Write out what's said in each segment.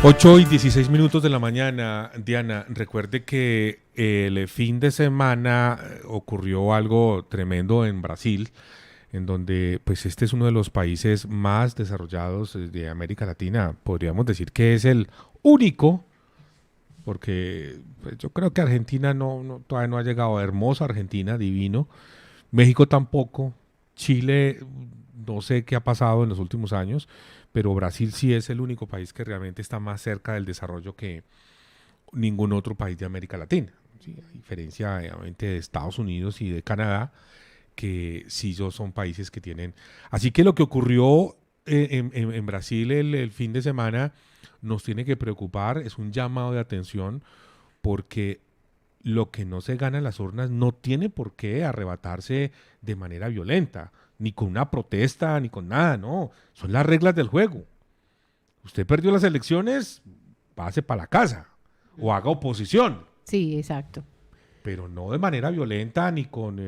8:16 de la mañana, Diana. Recuerde que el fin de semana ocurrió algo tremendo en Brasil, en donde pues este es uno de los países más desarrollados de América Latina. Podríamos decir que es el único, porque pues, yo creo que Argentina todavía no ha llegado. Hermosa Argentina, divino. México tampoco. Chile, no sé qué ha pasado en los últimos años, pero Brasil sí es el único país que realmente está más cerca del desarrollo que ningún otro país de América Latina. ¿Sí? A diferencia, obviamente, de Estados Unidos y de Canadá, que sí son países que tienen. Así que lo que ocurrió en Brasil el fin de semana nos tiene que preocupar, es un llamado de atención, porque lo que no se gana en las urnas no tiene por qué arrebatarse de manera violenta, ni con una protesta, ni con nada, no. Son las reglas del juego. Usted perdió las elecciones, pase para la casa o haga oposición, Sí, exacto. pero no de manera violenta ni con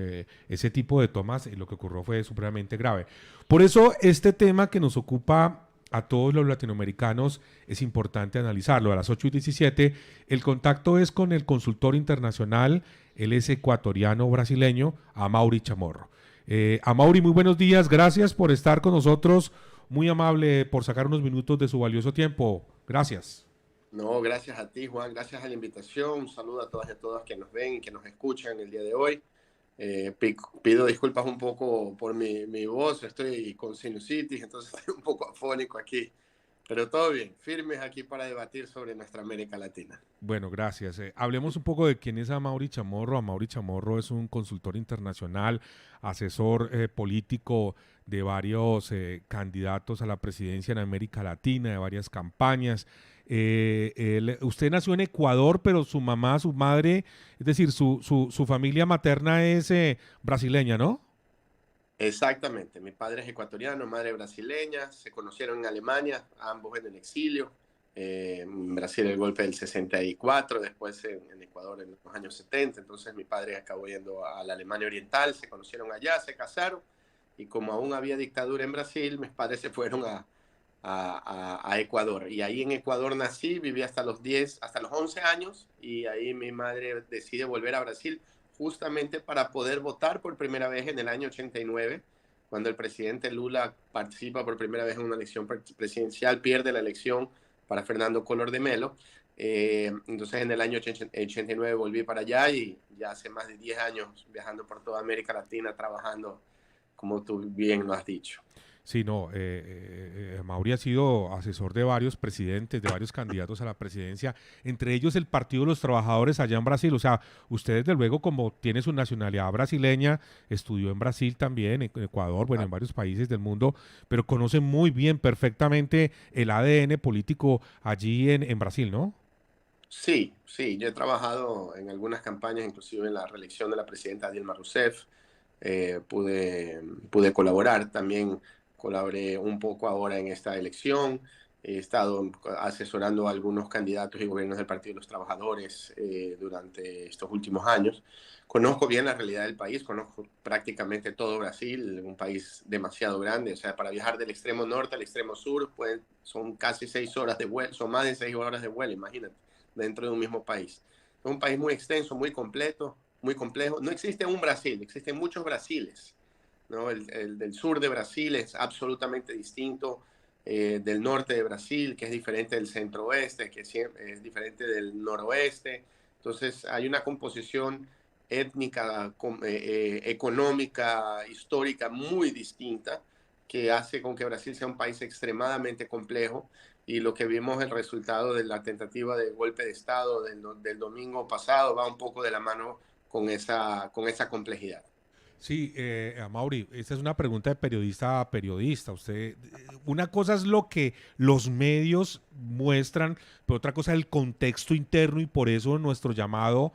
ese tipo de tomas. Lo que ocurrió fue supremamente grave. Por eso este tema que nos ocupa a todos los latinoamericanos es importante analizarlo. A las 8:17 el contacto es con el consultor internacional, él es ecuatoriano brasileño, Amaury Chamorro. Amaury, muy buenos días, gracias por estar con nosotros, muy amable por sacar unos minutos de su valioso tiempo. Gracias. No, gracias a ti, Juan, gracias a la invitación. Un saludo a todas y a todos que nos ven y que nos escuchan el día de hoy. Pido disculpas un poco por mi voz, estoy con sinusitis, entonces estoy un poco afónico aquí. Pero todo bien, firmes aquí para debatir sobre nuestra América Latina. Bueno, gracias. Hablemos un poco de quién es Amaury Chamorro. Amaury Chamorro es un consultor internacional, asesor político de varios candidatos a la presidencia en América Latina, de varias campañas. Usted nació en Ecuador, pero su mamá, su madre, es decir, su familia materna es brasileña, ¿no? Exactamente, mi padre es ecuatoriano, madre brasileña, se conocieron en Alemania, ambos en el exilio. En Brasil el golpe del 64, después en Ecuador en los años 70, entonces mi padre acabó yendo a la Alemania Oriental, se conocieron allá, se casaron, y como aún había dictadura en Brasil, mis padres se fueron a Ecuador, y ahí en Ecuador nací, viví hasta los 10, hasta los 11 años, y ahí mi madre decide volver a Brasil justamente para poder votar por primera vez en el año 89, cuando el presidente Lula participa por primera vez en una elección presidencial, pierde la elección para Fernando Collor de Mello. Entonces en el año 89 volví para allá y ya hace más de 10 años viajando por toda América Latina, trabajando como tú bien lo has dicho. Sí, no, Mauri ha sido asesor de varios presidentes, de varios candidatos a la presidencia, entre ellos el Partido de los Trabajadores allá en Brasil. O sea, usted desde luego, como tiene su nacionalidad brasileña, estudió en Brasil también, en Ecuador, bueno, en varios países del mundo, pero conoce muy bien, perfectamente el ADN político allí en Brasil, ¿no? Sí, sí, yo he trabajado en algunas campañas, inclusive en la reelección de la presidenta Dilma Rousseff. Pude colaborar, también colaboré un poco ahora en esta elección, he estado asesorando a algunos candidatos y gobiernos del Partido de los Trabajadores durante estos últimos años. Conozco bien la realidad del país, conozco prácticamente todo Brasil, un país demasiado grande, o sea, para viajar del extremo norte al extremo sur son casi 6 horas de vuelo, son más de 6 horas de vuelo, imagínate, dentro de un mismo país. Es un país muy extenso, muy completo, muy complejo. No existe un Brasil, existen muchos Brasiles, ¿no? El del sur de Brasil es absolutamente distinto del norte de Brasil, que es diferente del centro oeste, que es diferente del noroeste. Entonces hay una composición étnica, económica, histórica muy distinta que hace con que Brasil sea un país extremadamente complejo, y lo que vimos el resultado de la tentativa de golpe de Estado del domingo pasado va un poco de la mano con esa complejidad. Sí, Mauri, esta es una pregunta de periodista a periodista. Usted, una cosa es lo que los medios muestran, pero otra cosa es el contexto interno, y por eso nuestro llamado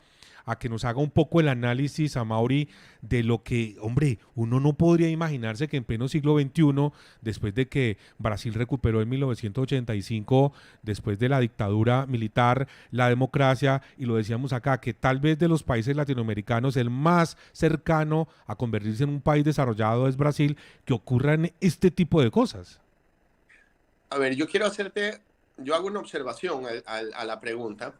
a que nos haga un poco el análisis a Mauri de lo que, hombre, uno no podría imaginarse que en pleno siglo XXI, después de que Brasil recuperó en 1985, después de la dictadura militar, la democracia, y lo decíamos acá, que tal vez de los países latinoamericanos el más cercano a convertirse en un país desarrollado es Brasil, que ocurran este tipo de cosas. A ver, yo quiero hacerte yo hago una observación a la pregunta.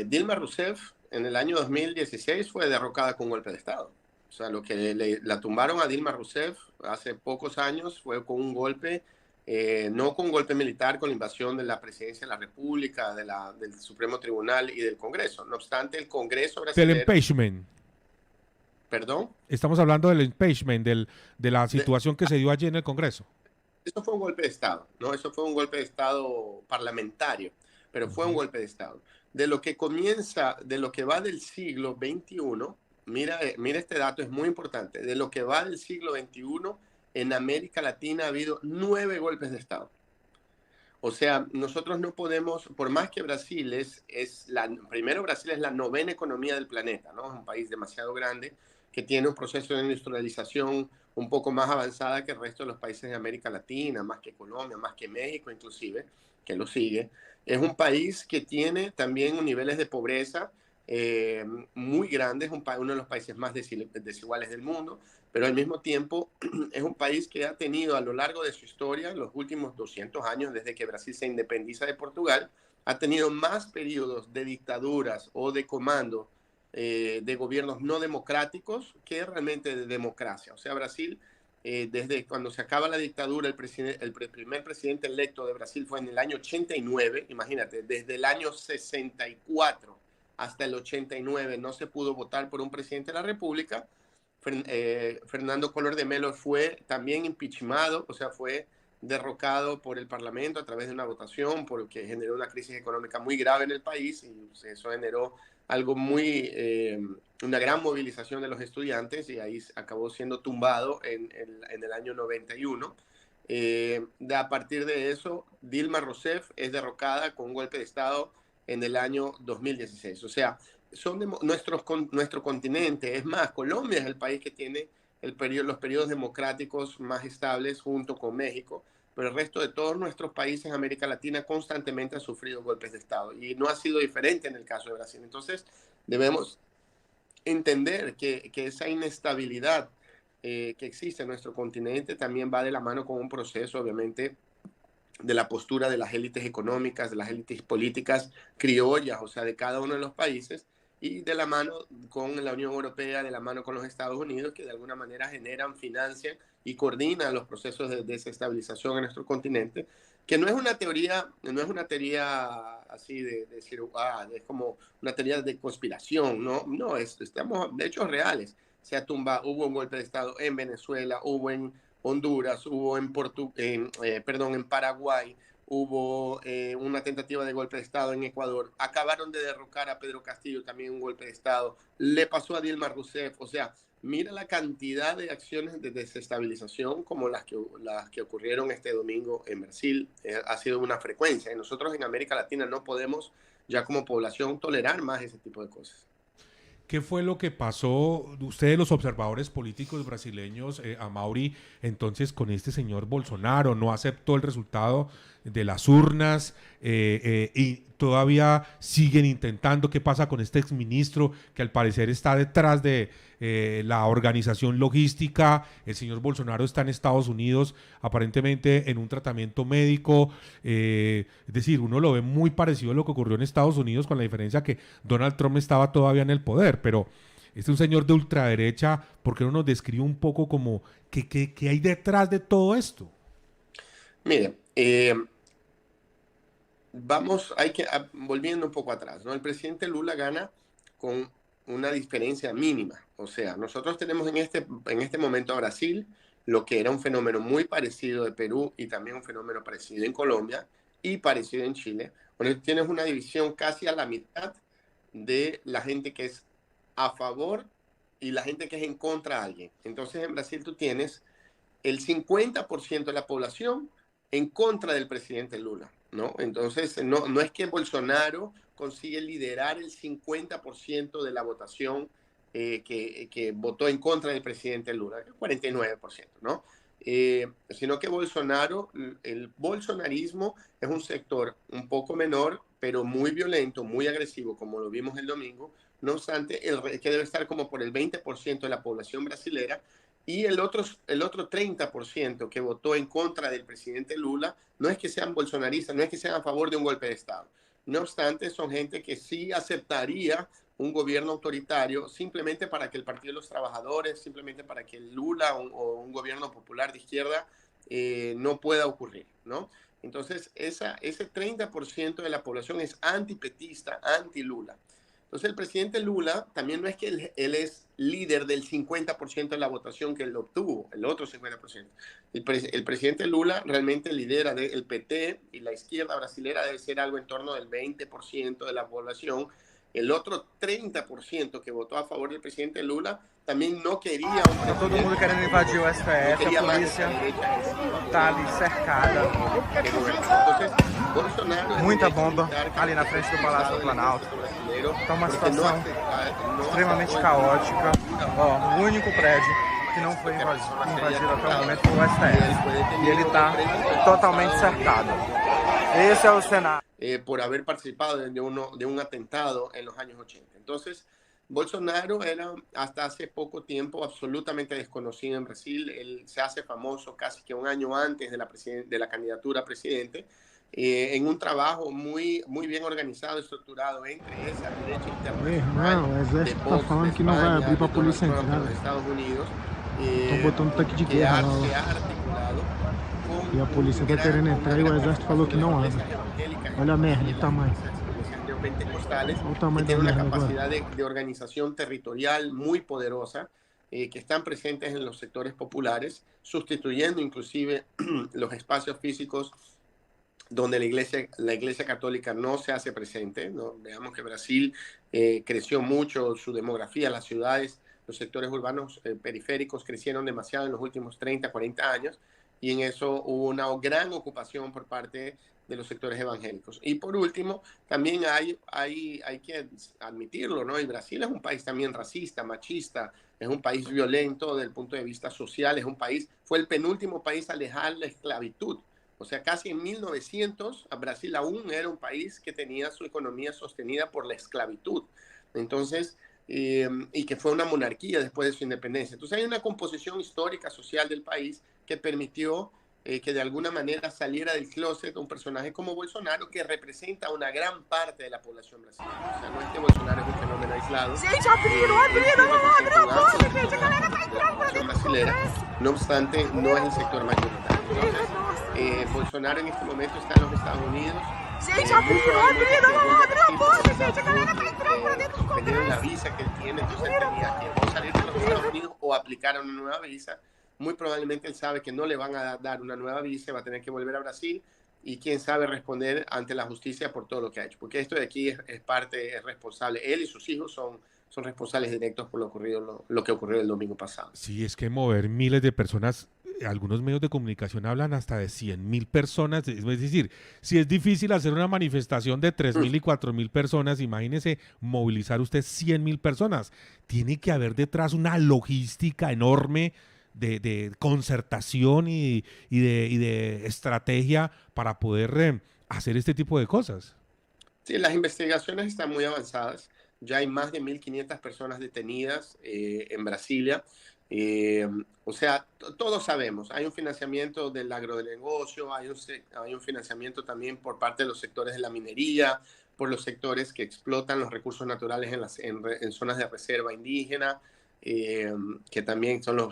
Dilma Rousseff en el año 2016 fue derrocada con un golpe de Estado. O sea, lo que la tumbaron a Dilma Rousseff hace pocos años fue con un golpe, no con un golpe militar, con la invasión de la presidencia de la República, del Supremo Tribunal y del Congreso. No obstante, el Congreso Del brasilero, impeachment. perdón, Estamos hablando del impeachment, de la de, situación que se dio allí en el Congreso. eso fue un golpe de Estado, ¿no? Eso fue un golpe de Estado parlamentario, pero fue un golpe de Estado. De lo que comienza, de lo que va del siglo XXI, mira este dato, es muy importante, de lo que va del siglo XXI, en América Latina ha habido 9 golpes de Estado. O sea, nosotros no podemos, por más que Brasil primero Brasil es la novena economía del planeta, ¿no? Es un país demasiado grande que tiene un proceso de industrialización un poco más avanzada que el resto de los países de América Latina, más que Colombia, más que México inclusive, que lo sigue. Es un país que tiene también niveles de pobreza muy grandes, uno de los países más desiguales del mundo, pero al mismo tiempo es un país que ha tenido a lo largo de su historia, los últimos 200 años, desde que Brasil se independiza de Portugal, ha tenido más periodos de dictaduras o de comando de gobiernos no democráticos que realmente de democracia. O sea, Brasil, desde cuando se acaba la dictadura, el primer presidente electo de Brasil fue en el año 89, imagínate, desde el año 64 hasta el 89 no se pudo votar por un presidente de la República. Fernando Collor de Mello fue también impeachmentado, o sea, fue derrocado por el Parlamento a través de una votación, porque generó una crisis económica muy grave en el país y eso generó algo una gran movilización de los estudiantes y ahí acabó siendo tumbado en el año 91. A partir de eso, Dilma Rousseff es derrocada con un golpe de Estado en el año 2016. O sea, nuestro continente, es más, Colombia es el país que tiene los periodos democráticos más estables junto con México, pero el resto de todos nuestros países en América Latina constantemente han sufrido golpes de Estado y no ha sido diferente en el caso de Brasil. Entonces, debemos entender que esa inestabilidad que existe en nuestro continente también va de la mano con un proceso, obviamente, de la postura de las élites económicas, de las élites políticas criollas, o sea, de cada uno de los países, y de la mano con la Unión Europea, de la mano con los Estados Unidos, que de alguna manera generan, financian y coordinan los procesos de desestabilización en nuestro continente, que no es una teoría así de decir, es como una teoría de conspiración, no, estamos de hechos reales. Hubo un golpe de Estado en Venezuela, hubo en Honduras, hubo en Paraguay, hubo una tentativa de golpe de Estado en Ecuador, acabaron de derrocar a Pedro Castillo, también un golpe de Estado, le pasó a Dilma Rousseff, o sea, mira la cantidad de acciones de desestabilización como las que ocurrieron este domingo en Brasil, ha sido una frecuencia, y nosotros en América Latina no podemos ya como población tolerar más ese tipo de cosas. ¿Qué fue lo que pasó, ustedes los observadores políticos brasileños, Amaury, entonces con este señor Bolsonaro? ¿No aceptó el resultado de las urnas y todavía siguen intentando? ¿Qué pasa con este exministro que al parecer está detrás de la organización logística? El señor Bolsonaro está en Estados Unidos aparentemente en un tratamiento médico. Es decir, uno lo ve muy parecido a lo que ocurrió en Estados Unidos, con la diferencia que Donald Trump estaba todavía en el poder, pero este es un señor de ultraderecha. ¿Por qué no nos describe un poco como qué hay detrás de todo esto? Mire, volviendo un poco atrás, ¿no? El presidente Lula gana con una diferencia mínima. O sea, nosotros tenemos en este momento a Brasil, lo que era un fenómeno muy parecido de Perú y también un fenómeno parecido en Colombia y parecido en Chile. Bueno, tienes una división casi a la mitad de la gente que es a favor y la gente que es en contra de alguien. Entonces en Brasil tú tienes el 50% de la población en contra del presidente Lula, ¿no? Entonces, no es que Bolsonaro consigue liderar el 50% de la votación que votó en contra del presidente Lula, el 49%, ¿no? Sino que el bolsonarismo es un sector un poco menor, pero muy violento, muy agresivo, como lo vimos el domingo. No obstante, que debe estar como por el 20% de la población brasilera, Y el otro 30% que votó en contra del presidente Lula no es que sean bolsonaristas, no es que sean a favor de un golpe de Estado. No obstante, son gente que sí aceptaría un gobierno autoritario simplemente para que el Partido de los Trabajadores, simplemente para que Lula o un gobierno popular de izquierda no pueda ocurrir, ¿no? Entonces, ese 30% de la población es antipetista, anti-Lula. Entonces, el presidente Lula también no es que él es líder del 50% de la votación que él obtuvo, el otro 50%. El presidente Lula realmente lidera el PT y la izquierda brasilera debe ser algo en torno del 20% de la población. El otro 30% que votó a favor del presidente Lula también no quería un Tá todo presidente, mundo querendo invadir o no STF, quería a más polícia esa derecha agresiva tá ali cercada. que gobernaba. Entonces, Bolsonaro es Muita un hecho bomba militar que ali na frente do Palácio do Planalto. Tá uma porque situação extremamente caótica. Ó, o único prédio que não foi invadido até o momento foi o STF. E ele tá totalmente cercado. Esse é o cenário. Por haber participado de un atentado en los años 80. Entonces, Bolsonaro era hasta hace poco tiempo absolutamente desconocido en Brasil. Él se hace famoso casi que un año antes de la candidatura a presidente, en un trabajo muy, muy bien organizado, estructurado entre esa derecha internacional, o exército de tá Vox, falando de que não vai España, abrir pra de Donald polícia Trump, de entrar. los Estados Unidos, Estão botando tanque de que guerra lá. se ha articulado con E a polícia tá gran- querendo con entrar una e o gran exército falou que não participación de abre. las iglesias evangélicas Olha a merda, y o las tamanho. iglesias neopentecostales, Olha o que tamanho da tienen una merda agora. capacidad de organización territorial muy poderosa, que están presentes en los sectores populares, sustituyendo inclusive los espacios físicos donde la iglesia católica no se hace presente, ¿no? Veamos que Brasil creció mucho su demografía, las ciudades, los sectores urbanos periféricos crecieron demasiado en los últimos 30, 40 años, y en eso hubo una gran ocupación por parte de los sectores evangélicos. Y por último, también hay que admitirlo, ¿no? Y Brasil es un país también racista, machista, es un país violento desde el punto de vista social, fue el penúltimo país a dejar la esclavitud. O sea, casi en 1900, Brasil aún era un país que tenía su economía sostenida por la esclavitud. Entonces, y que fue una monarquía después de su independencia. Entonces, hay una composición histórica, social del país que permitió que de alguna manera saliera del closet un personaje como Bolsonaro, que representa una gran parte de la población brasileña. O sea, no es que Bolsonaro es un fenómeno aislado. Gente, abriram, abriu a porta, gente, a galera vai entrar pra dentro do brasileira. Congresso. No obstante, no es el sector mayoritario. Entonces, Bolsonaro en este momento está en los Estados Unidos. Gente, abriram, abriu a porta, gente, a galera vai entrar pra dentro do Suspendieron la Congresso. visa que él tiene, entonces él tenía que o salir de los Estados Unidos o aplicar una nueva visa. Muy probablemente él sabe que no le van a dar una nueva visa, va a tener que volver a Brasil y quién sabe responder ante la justicia por todo lo que ha hecho. Porque esto de aquí es responsable. Él y sus hijos son responsables directos por lo que ocurrió el domingo pasado. Sí, es que mover miles de personas, algunos medios de comunicación hablan hasta de 100.000 personas, es decir, si es difícil hacer una manifestación de 3.000 y 4.000 personas, imagínese movilizar usted 100.000 personas. Tiene que haber detrás una logística enorme de concertación y de estrategia para poder hacer este tipo de cosas. Sí, las investigaciones están muy avanzadas. Ya hay más de 1.500 personas detenidas en Brasilia. O sea, todos sabemos, hay un financiamiento del agronegocio, hay un financiamiento también por parte de los sectores de la minería, por los sectores que explotan los recursos naturales en zonas de reserva indígena, que también son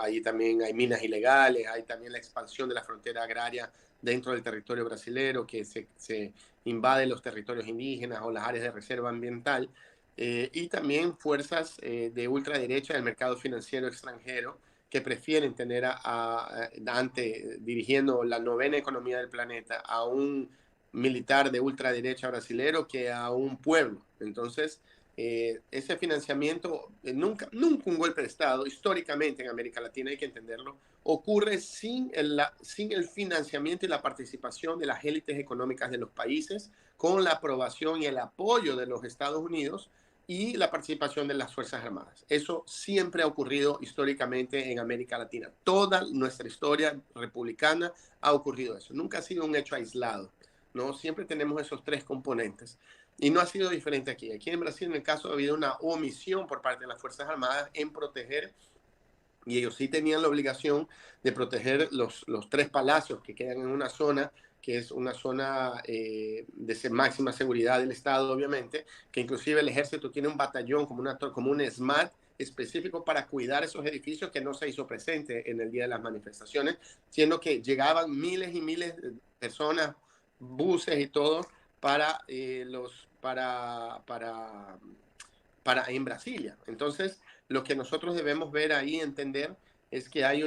ahí también hay minas ilegales, hay también la expansión de la frontera agraria dentro del territorio brasilero, que se invade los territorios indígenas o las áreas de reserva ambiental. Y también fuerzas de ultraderecha del mercado financiero extranjero que prefieren tener dirigiendo la novena economía del planeta a un militar de ultraderecha brasilero que a un pueblo. Entonces, ese financiamiento, nunca un golpe de Estado, históricamente en América Latina, hay que entenderlo, ocurre sin el financiamiento y la participación de las élites económicas de los países, con la aprobación y el apoyo de los Estados Unidos y la participación de las Fuerzas Armadas. Eso siempre ha ocurrido históricamente en América Latina. Toda nuestra historia republicana ha ocurrido eso. Nunca ha sido un hecho aislado, ¿no? Siempre tenemos esos tres componentes. Y no ha sido diferente aquí. Aquí en Brasil, en el caso, ha habido una omisión por parte de las Fuerzas Armadas en proteger y ellos sí tenían la obligación de proteger los 3 palacios que quedan en una zona que es una zona de máxima seguridad del Estado, obviamente, que inclusive el ejército tiene un batallón como un SMAT específico para cuidar esos edificios, que no se hizo presente en el día de las manifestaciones, siendo que llegaban miles y miles de personas, buses y todo, para en Brasilia. Entonces, lo que nosotros debemos ver ahí, entender, es que hay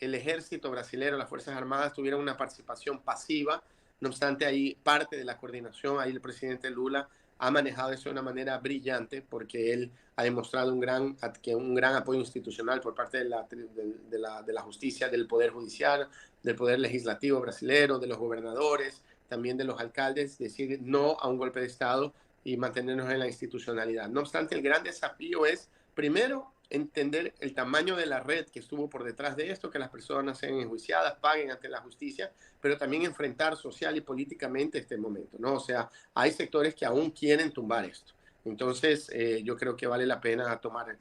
el ejército brasileño, las Fuerzas Armadas tuvieron una participación pasiva. No obstante, ahí parte de la coordinación, ahí el presidente Lula ha manejado eso de una manera brillante, porque él ha demostrado un gran apoyo institucional por parte de la justicia, del poder judicial, del poder legislativo brasileño, de los gobernadores, también de los alcaldes, decir no a un golpe de Estado y mantenernos en la institucionalidad. No obstante, el gran desafío es, primero, entender el tamaño de la red que estuvo por detrás de esto, que las personas sean enjuiciadas, paguen ante la justicia, pero también enfrentar social y políticamente este momento, ¿no? O sea, hay sectores que aún quieren tumbar esto. Entonces, yo creo que vale la pena tomar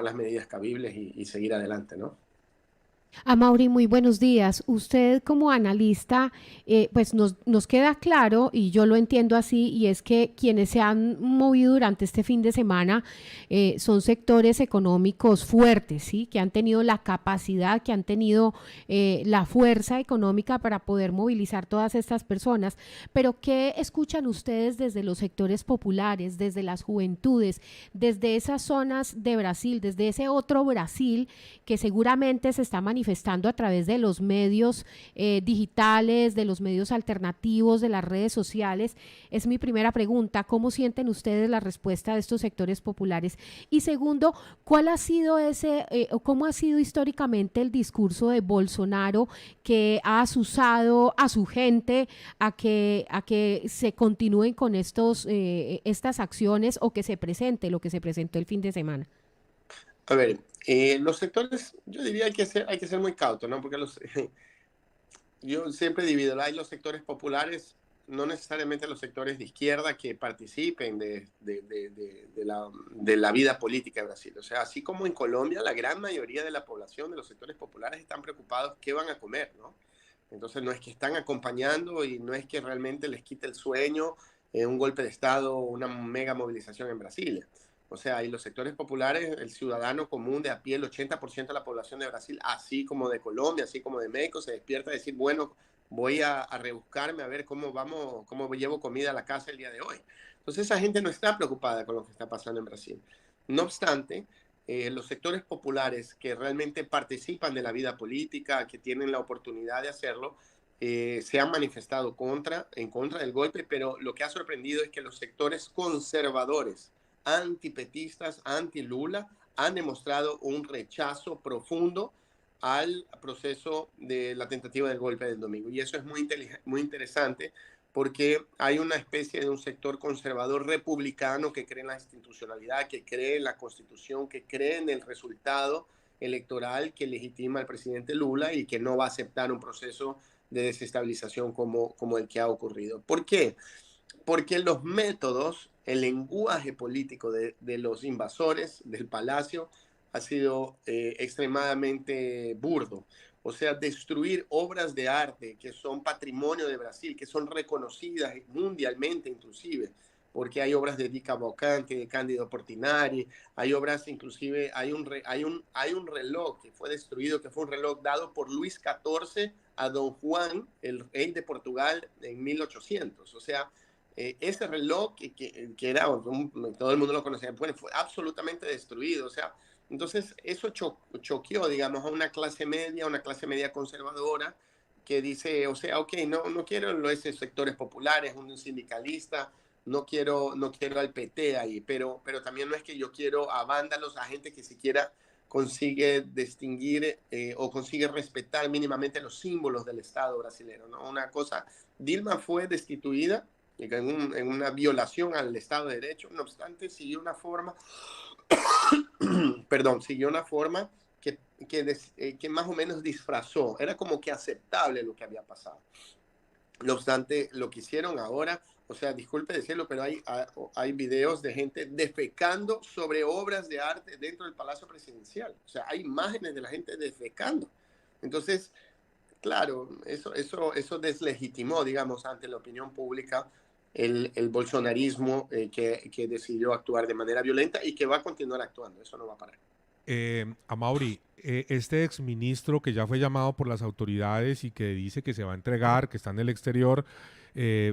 las medidas cabibles y seguir adelante, ¿no? Amaury, muy buenos días. Usted como analista, pues nos queda claro, y yo lo entiendo así, y es que quienes se han movido durante este fin de semana son sectores económicos fuertes, ¿sí? Que han tenido la capacidad, que han tenido la fuerza económica para poder movilizar todas estas personas. Pero ¿qué escuchan ustedes desde los sectores populares, desde las juventudes, desde esas zonas de Brasil, desde ese otro Brasil que seguramente se está manifestando a través de los medios digitales, de los medios alternativos, de las redes sociales? Es mi primera pregunta. ¿Cómo sienten ustedes la respuesta de estos sectores populares? Y segundo, ¿cuál ha sido cómo ha sido históricamente el discurso de Bolsonaro, que ha asusado a su gente a que se continúen con estas acciones, o que se presente lo que se presentó el fin de semana? A ver, los sectores, yo diría que hay que ser muy cauto, ¿no? Porque yo siempre divido, hay los sectores populares, no necesariamente los sectores de izquierda que participen de la vida política de Brasil. O sea, así como en Colombia, la gran mayoría de la población de los sectores populares están preocupados qué van a comer, ¿no? Entonces no es que están acompañando, y no es que realmente les quite el sueño un golpe de Estado o una mega movilización en Brasilia. O sea, y los sectores populares, el ciudadano común de a pie, el 80% de la población de Brasil, así como de Colombia, así como de México, se despierta a decir, bueno, voy a rebuscarme a ver cómo llevo comida a la casa el día de hoy. Entonces esa gente no está preocupada con lo que está pasando en Brasil. No obstante, los sectores populares que realmente participan de la vida política, que tienen la oportunidad de hacerlo, se han manifestado en contra del golpe, pero lo que ha sorprendido es que los sectores conservadores, antipetistas, anti-Lula, han demostrado un rechazo profundo al proceso de la tentativa del golpe del domingo. Y eso es muy interesante, porque hay una especie de un sector conservador republicano que cree en la institucionalidad, que cree en la Constitución, que cree en el resultado electoral que legitima al presidente Lula, y que no va a aceptar un proceso de desestabilización como el que ha ocurrido. ¿Por qué? Porque los métodos, el lenguaje político de los invasores del palacio ha sido extremadamente burdo. O sea, destruir obras de arte que son patrimonio de Brasil, que son reconocidas mundialmente inclusive, porque hay obras de Di Cavalcanti, de Cándido Portinari, hay obras inclusive, hay un reloj que fue destruido, que fue un reloj dado por Luis XIV a Don Juan, el rey de Portugal, en 1800. O sea, ese reloj que era, todo el mundo lo conocía, fue absolutamente destruido. O sea, entonces eso choqueó, digamos, a una clase media conservadora, que dice, o sea, ok, no quiero esos sectores populares, un sindicalista, no quiero al PT ahí, pero también no es que yo quiero a vándalos, a gente que siquiera consigue distinguir o consigue respetar mínimamente los símbolos del Estado brasileño, ¿no? Una cosa, Dilma fue destituida en una violación al Estado de Derecho, no obstante siguió una forma que más o menos disfrazó, era como que aceptable lo que había pasado. No obstante, lo que hicieron ahora, o sea, disculpe decirlo, pero hay videos de gente defecando sobre obras de arte dentro del Palacio Presidencial. O sea, hay imágenes de la gente defecando. Entonces, claro, eso deslegitimó, digamos, ante la opinión pública el bolsonarismo que decidió actuar de manera violenta y que va a continuar actuando. Eso no va a parar. Amaury, este exministro que ya fue llamado por las autoridades y que dice que se va a entregar, que está en el exterior,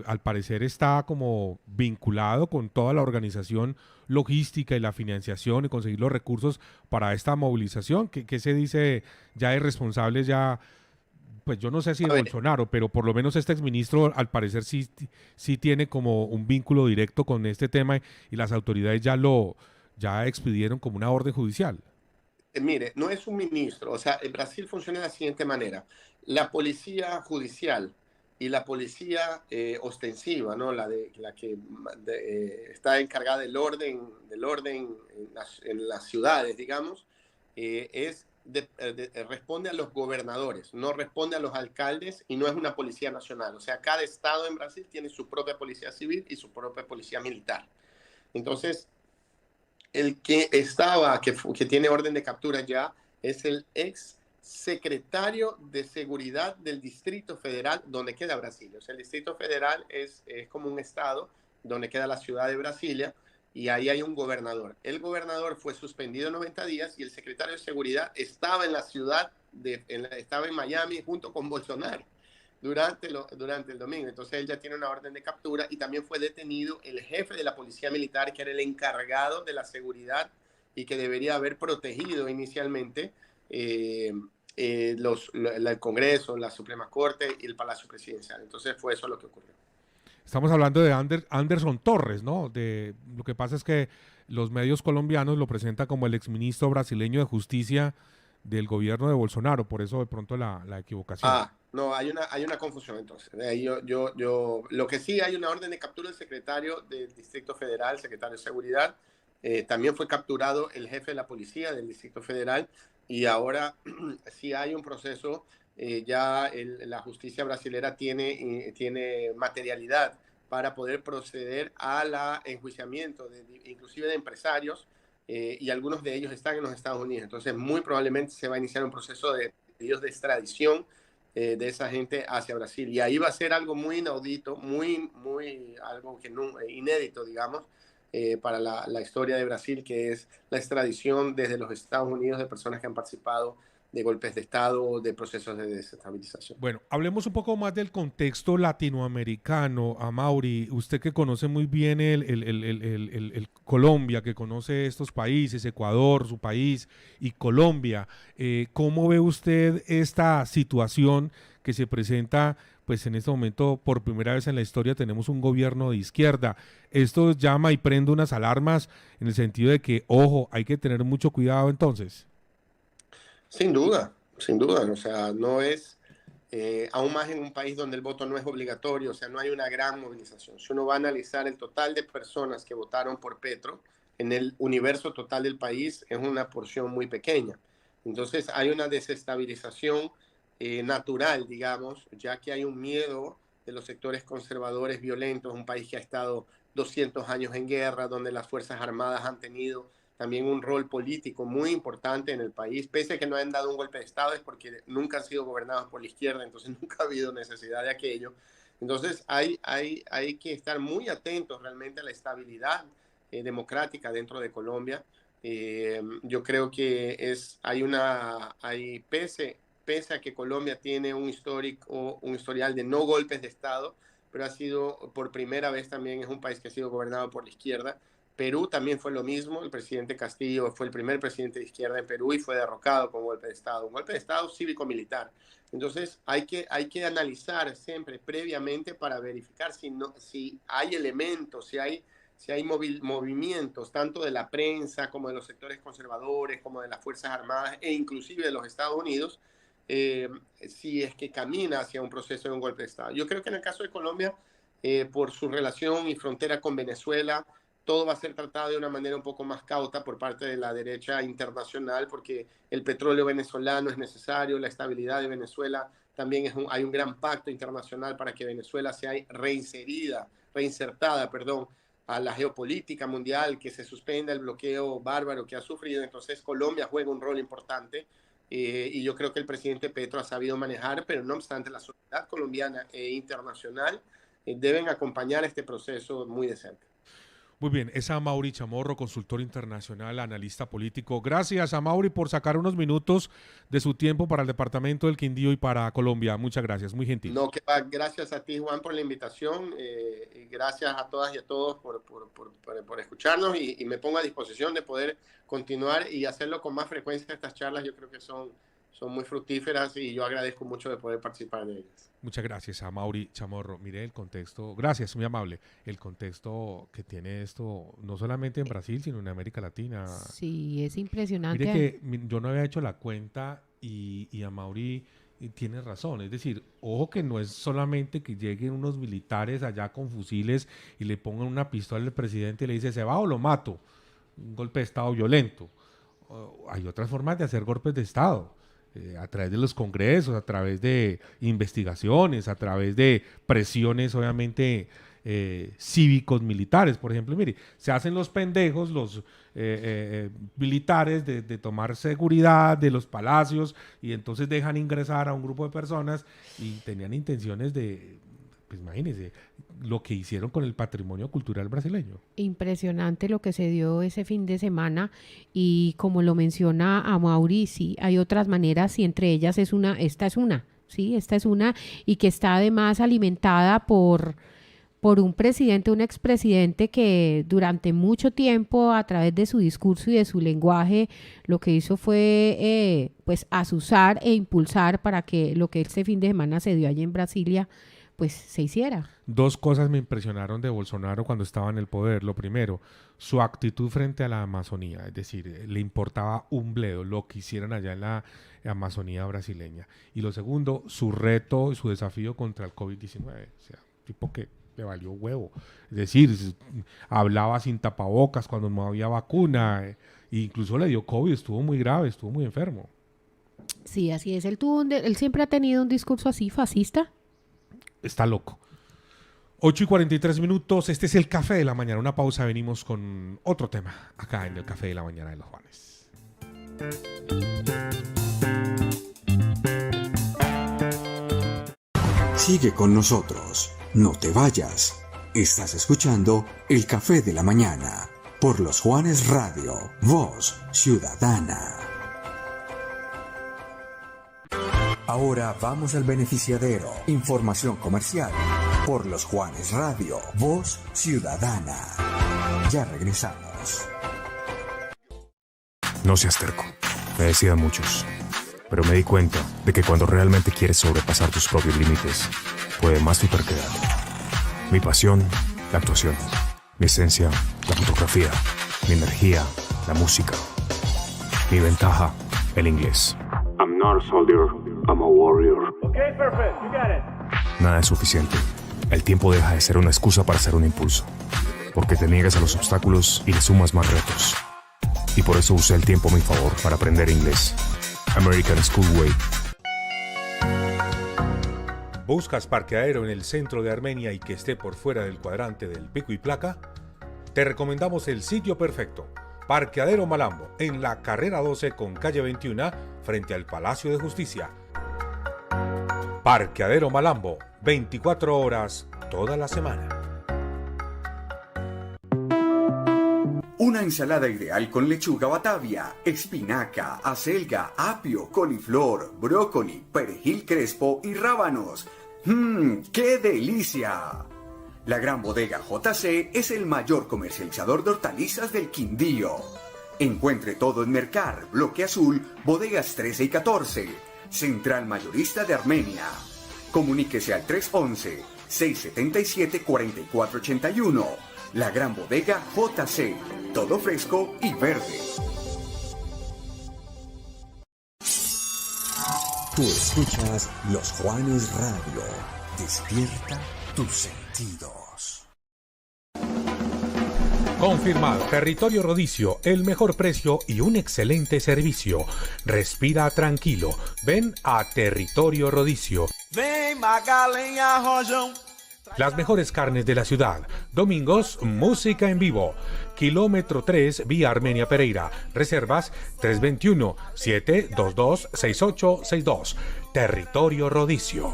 al parecer está como vinculado con toda la organización logística y la financiación y conseguir los recursos para esta movilización. ¿Qué se dice ya de responsables ya? Pues yo no sé si de A ver, Bolsonaro, pero por lo menos este exministro al parecer sí tiene como un vínculo directo con este tema y las autoridades ya expidieron como una orden judicial. mire, no es un ministro. O sea, en Brasil funciona de la siguiente manera. La policía judicial y la policía ostensiva, ¿no? La que está encargada del orden en las ciudades, digamos, responde a los gobernadores, no responde a los alcaldes y no es una policía nacional. O sea, cada estado en Brasil tiene su propia policía civil y su propia policía militar. Entonces, el que tiene orden de captura ya, es el ex secretario de Seguridad del Distrito Federal, donde queda Brasilia. O sea, el Distrito Federal es como un estado donde queda la ciudad de Brasilia y ahí hay un gobernador. El gobernador fue suspendido 90 días y el secretario de Seguridad estaba en la ciudad, estaba en Miami junto con Bolsonaro durante el domingo. Entonces él ya tiene una orden de captura y también fue detenido el jefe de la policía militar, que era el encargado de la seguridad y que debería haber protegido inicialmente el Congreso, la Suprema Corte y el Palacio Presidencial. Entonces fue eso lo que ocurrió. Estamos hablando de Anderson Torres, ¿no? Lo que pasa es que los medios colombianos lo presentan como el exministro brasileño de Justicia del gobierno de Bolsonaro, por eso de pronto la equivocación. No, hay una confusión entonces. Lo que sí hay una orden de captura del secretario del Distrito Federal, secretario de Seguridad. También fue capturado el jefe de la policía del Distrito Federal y ahora sí hay un proceso. La justicia brasilera tiene materialidad para poder proceder al enjuiciamiento, inclusive de empresarios, y algunos de ellos están en los Estados Unidos. Entonces, muy probablemente se va a iniciar un proceso de pedidos de extradición de esa gente hacia Brasil. Y ahí va a ser algo muy inaudito, algo que no, inédito, digamos, para la historia de Brasil, que es la extradición desde los Estados Unidos de personas que han participado de golpes de Estado, de procesos de desestabilización. Bueno, hablemos un poco más del contexto latinoamericano, Amaury. Usted que conoce muy bien el Colombia, que conoce estos países, Ecuador, su país, y Colombia, ¿cómo ve usted esta situación que se presenta? Pues en este momento, por primera vez en la historia, tenemos un gobierno de izquierda. Esto llama y prende unas alarmas en el sentido de que, ojo, hay que tener mucho cuidado entonces. Sin duda, sin duda. O sea, no es, aún más en un país donde el voto no es obligatorio, o sea, no hay una gran movilización. Si uno va a analizar el total de personas que votaron por Petro, en el universo total del país es una porción muy pequeña. Entonces hay una desestabilización natural, digamos, ya que hay un miedo de los sectores conservadores violentos, un país que ha estado 200 años en guerra, donde las Fuerzas Armadas han tenido también un rol político muy importante en el país, pese a que no han dado un golpe de Estado, es porque nunca han sido gobernados por la izquierda, entonces nunca ha habido necesidad de aquello. Entonces hay que estar muy atentos realmente a la estabilidad democrática dentro de Colombia. Yo creo que pese a que Colombia tiene un historial de no golpes de Estado, pero ha sido por primera vez también es un país que ha sido gobernado por la izquierda. Perú también fue lo mismo. El presidente Castillo fue el primer presidente de izquierda en Perú y fue derrocado con un golpe de Estado cívico-militar. Entonces hay que analizar siempre previamente para verificar si hay elementos, si hay movimientos tanto de la prensa como de los sectores conservadores, como de las Fuerzas Armadas e inclusive de los Estados Unidos, si es que camina hacia un proceso de un golpe de Estado. Yo creo que en el caso de Colombia, por su relación y frontera con Venezuela, todo va a ser tratado de una manera un poco más cauta por parte de la derecha internacional, porque el petróleo venezolano es necesario, la estabilidad de Venezuela también hay un gran pacto internacional para que Venezuela sea reinsertada, a la geopolítica mundial, que se suspenda el bloqueo bárbaro que ha sufrido. Entonces Colombia juega un rol importante y yo creo que el presidente Petro ha sabido manejar, pero no obstante la sociedad colombiana e internacional deben acompañar este proceso muy de cerca. Muy bien, es Amaury Chamorro, consultor internacional, analista político. Gracias, Amaury, por sacar unos minutos de su tiempo para el departamento del Quindío y para Colombia. Muchas gracias, muy gentil. No, gracias a ti, Juan, por la invitación. Y gracias a todas y a todos por escucharnos y me pongo a disposición de poder continuar y hacerlo con más frecuencia. Estas charlas yo creo que son muy fructíferas y yo agradezco mucho de poder participar de ellas. Muchas gracias a Amaury Chamorro. Mire el contexto, gracias, muy amable, el contexto que tiene esto, no solamente en Brasil, sino en América Latina. Sí, es impresionante. Mire que yo no había hecho la cuenta y Amaury tiene razón. Es decir, ojo que no es solamente que lleguen unos militares allá con fusiles y le pongan una pistola al presidente y le dice, ¿se va o lo mato? Un golpe de Estado violento. Hay otras formas de hacer golpes de Estado. A través de los congresos, a través de investigaciones, a través de presiones obviamente cívicos militares, por ejemplo. Mire, se hacen los pendejos los militares de tomar seguridad de los palacios y entonces dejan ingresar a un grupo de personas y tenían intenciones de, pues imagínense, lo que hicieron con el patrimonio cultural brasileño. Impresionante lo que se dio ese fin de semana y como lo menciona Amaury, sí, hay otras maneras y entre ellas esta es una y que está además alimentada por un presidente, un expresidente que durante mucho tiempo a través de su discurso y de su lenguaje lo que hizo fue pues azuzar e impulsar para que lo que este fin de semana se dio allí en Brasilia pues se hiciera. Dos cosas me impresionaron de Bolsonaro cuando estaba en el poder. Lo primero, su actitud frente a la Amazonía, es decir, le importaba un bledo lo que hicieran allá en la Amazonía brasileña. Y lo segundo, su reto, su desafío contra el COVID-19. O sea, tipo que le valió huevo. Es decir, hablaba sin tapabocas cuando no había vacuna, e incluso le dio COVID, estuvo muy grave, estuvo muy enfermo. Sí, así es. Él siempre ha tenido un discurso así, fascista. Está loco. 8:43, este es el Café de la Mañana. Una pausa, venimos con otro tema acá en el Café de la Mañana de los Juanes. Sigue con nosotros, no te vayas. Estás escuchando el Café de la Mañana por Los Juanes Radio, Voz Ciudadana. Ahora vamos al beneficiadero. Información comercial por Los Juanes Radio, Voz Ciudadana. Ya regresamos. No seas terco. Me decían muchos. Pero me di cuenta de que cuando realmente quieres sobrepasar tus propios límites, puede más tu terquedad. Mi pasión, la actuación. Mi esencia, la fotografía. Mi energía, la música. Mi ventaja, el inglés. I'm not a soldier, I'm a warrior. Okay, perfect, you got it. Nada es suficiente. El tiempo deja de ser una excusa para hacer un impulso. Porque te niegas a los obstáculos y le sumas más retos. Y por eso usé el tiempo a mi favor para aprender inglés. American Schoolway. ¿Buscas parqueadero en el centro de Armenia y que esté por fuera del cuadrante del pico y placa? Te recomendamos el sitio perfecto. Parqueadero Malambo, en la carrera 12 con calle 21, frente al Palacio de Justicia. Parqueadero Malambo, 24 horas, toda la semana. Una ensalada ideal con lechuga batavia, espinaca, acelga, apio, coliflor, brócoli, perejil crespo y rábanos. ¡Qué delicia! La Gran Bodega JC es el mayor comercializador de hortalizas del Quindío. Encuentre todo en Mercar, Bloque Azul, Bodegas 13 y 14, Central Mayorista de Armenia. Comuníquese al 311-677-4481. La Gran Bodega JC, todo fresco y verde. Tú escuchas Los Juanes Radio. Despierta tus sentidos. Confirmado. Territorio Rodicio, el mejor precio y un excelente servicio. Respira tranquilo. Ven a Territorio Rodicio. Ven, Magalenha, Rojão. Las mejores carnes de la ciudad. Domingos, música en vivo. Kilómetro 3, vía Armenia Pereira. Reservas 321-722-6862. Territorio Rodicio.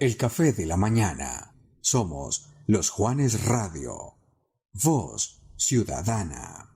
El café de la mañana. Somos los Juanes Radio. Voz Ciudadana.